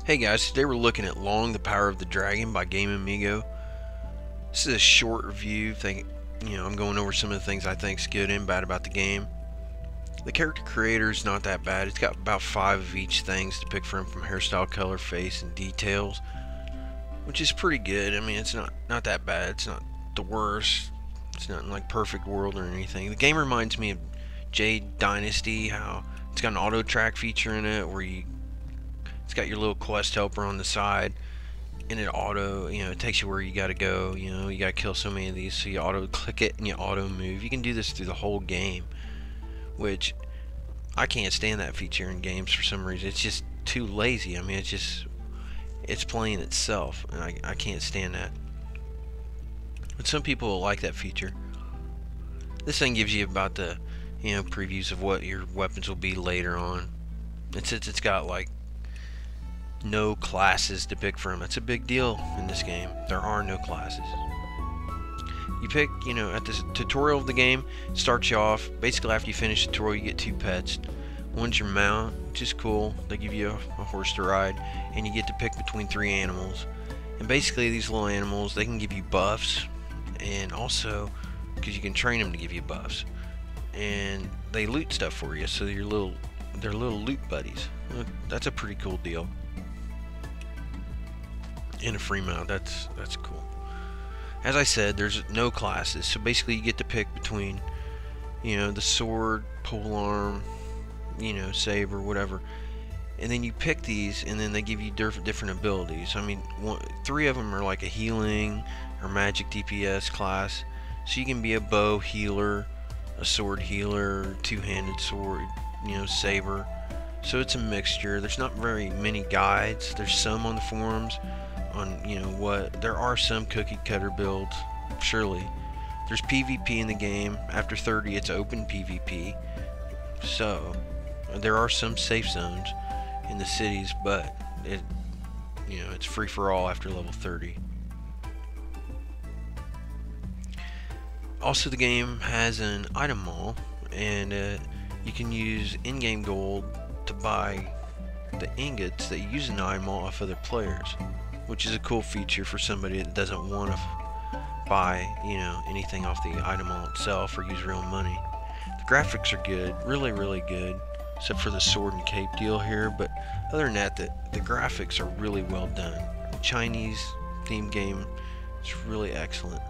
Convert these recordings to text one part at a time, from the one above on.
Hey guys, today we're looking at Loong, the Power of the Dragon by MMOlook. This is a short review. I'm going over some of the things I think is good and bad about the game. The character creator is not that bad. It's got about 5 of each things to pick from hairstyle, color, face, and details, which is pretty good. I mean, it's not that bad. It's not the worst. It's not like Perfect World or anything. The game reminds me of Jade Dynasty, how it's got an auto track feature in it where it's got your little quest helper on the side, and it it takes you where you gotta go. You gotta kill so many of these, so you auto click it and you auto move. You can do this through the whole game, which I can't stand that feature in games for some reason. It's just too lazy. I mean, it's playing itself, and I can't stand that. But some people will like that feature. This thing gives you about the previews of what your weapons will be later on. It's got like no classes to pick from. That's a big deal in this game. There are no classes. You pick, at the tutorial of the game, starts you off. Basically, after you finish the tutorial, you get 2 pets. One's your mount, which is cool. They give you a horse to ride, and you get to pick between 3 animals. And basically, these little animals, they can give you buffs, and also, because you can train them to give you buffs, and they loot stuff for you. So they're little loot buddies. That's a pretty cool deal. In a free mount, that's cool. As I said, there's no classes, so basically you get to pick between the sword, polearm, saber, whatever, and then you pick these, and then they give you different abilities. I mean, 3 of them are like a healing or magic DPS class, so you can be a bow healer, a sword healer, 2-handed sword, saber. So it's a mixture. There's not very many guides. There's some on the forums on there are some cookie cutter builds, surely. There's PvP in the game. After 30 it's open PvP, so there are some safe zones in the cities, but it's free for all after level 30. Also, the game has an item mall, and you can use in-game gold to buy the ingots that you use in the item mall off other players, which is a cool feature for somebody that doesn't want to buy anything off the item mall itself or use real money. The graphics are good, really good, except for the sword and cape deal here, but other than that, the graphics are really well done. The Chinese themed game is really excellent.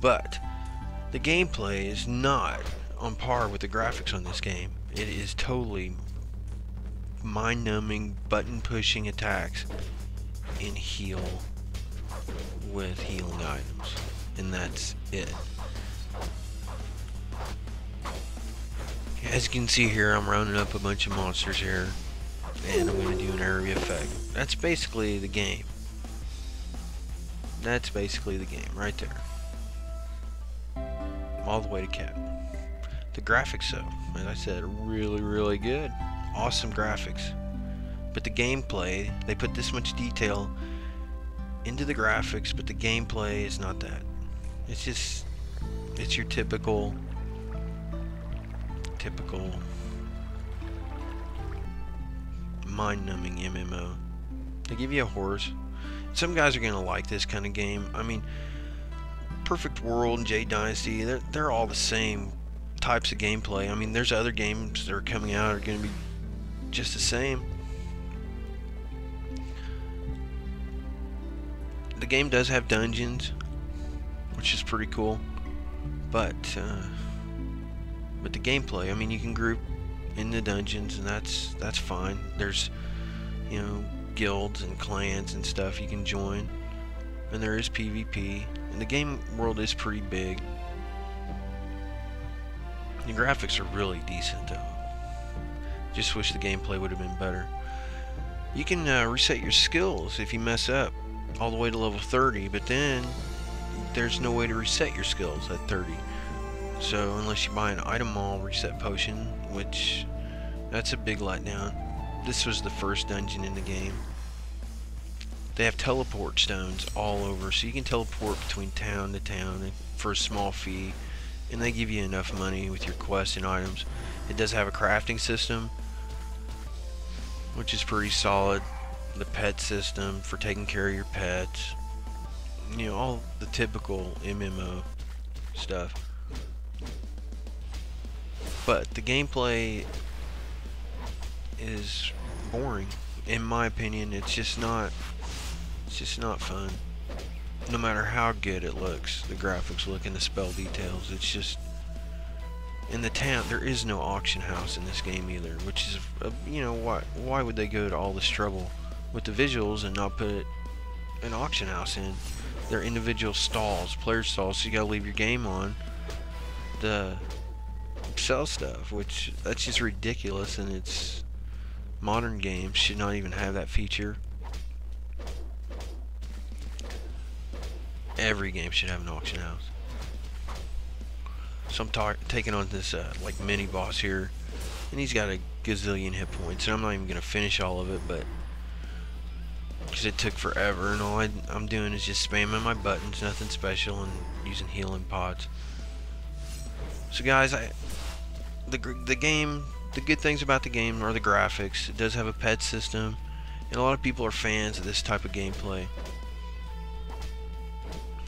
But the gameplay is not on par with the graphics on this game. It is totally mind-numbing, button-pushing attacks and heal with healing items, and that's it. As you can see here, I'm rounding up a bunch of monsters here, and I'm going to do an area effect. That's basically the game. That's basically the game right there, all the way to cap. The graphics, though, as I said, are really good. Awesome graphics. But the gameplay, they put this much detail into the graphics, but the gameplay is not that. It's your typical mind-numbing MMO. They give you a horse. Some guys are gonna like this kind of game. I mean, Perfect World and Jade Dynasty, they're all the same types of gameplay. I mean, there's other games that are coming out are going to be just the same. The game does have dungeons, which is pretty cool, but the gameplay, I mean, you can group in the dungeons, and that's fine. There's guilds and clans and stuff you can join, and there is PvP, and the game world is pretty big. The graphics are really decent, though. Just wish the gameplay would have been better. You can reset your skills if you mess up all the way to level 30, but then there's no way to reset your skills at 30. So unless you buy an item mall reset potion, which that's a big letdown. This was the first dungeon in the game. They have teleport stones all over, so you can teleport between town to town for a small fee, and they give you enough money with your quests and items It does have a crafting system, which is pretty solid. The pet system for taking care of your pets. You know, all the typical MMO stuff. But the gameplay is boring. In my opinion, it's just not fun. No matter how good it looks, the graphics look and the spell details, it's just... In the town, there is no auction house in this game either, which is, you know, why would they go to all this trouble with the visuals and not put an auction house in? They're individual stalls, player stalls, so you gotta leave your game on to sell stuff, which that's just ridiculous, and it's... Modern games should not even have that feature. Every game should have an auction house. So I'm taking on this like mini boss here, and he's got a gazillion hit points, and I'm not even gonna finish all of it, but because it took forever, and all I'm doing is just spamming my buttons, nothing special, and using healing pods. So guys, the good things about the game are the graphics. It does have a pet system, and a lot of people are fans of this type of gameplay.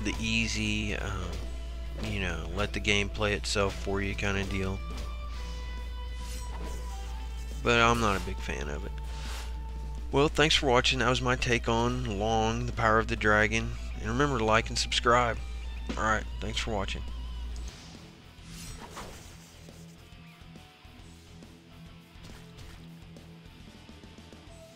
The easy, you know, let the game play itself for you kind of deal. But I'm not a big fan of it. Well, thanks for watching. That was my take on Loong, the Power of the Dragon. And remember to like and subscribe. Alright, thanks for watching.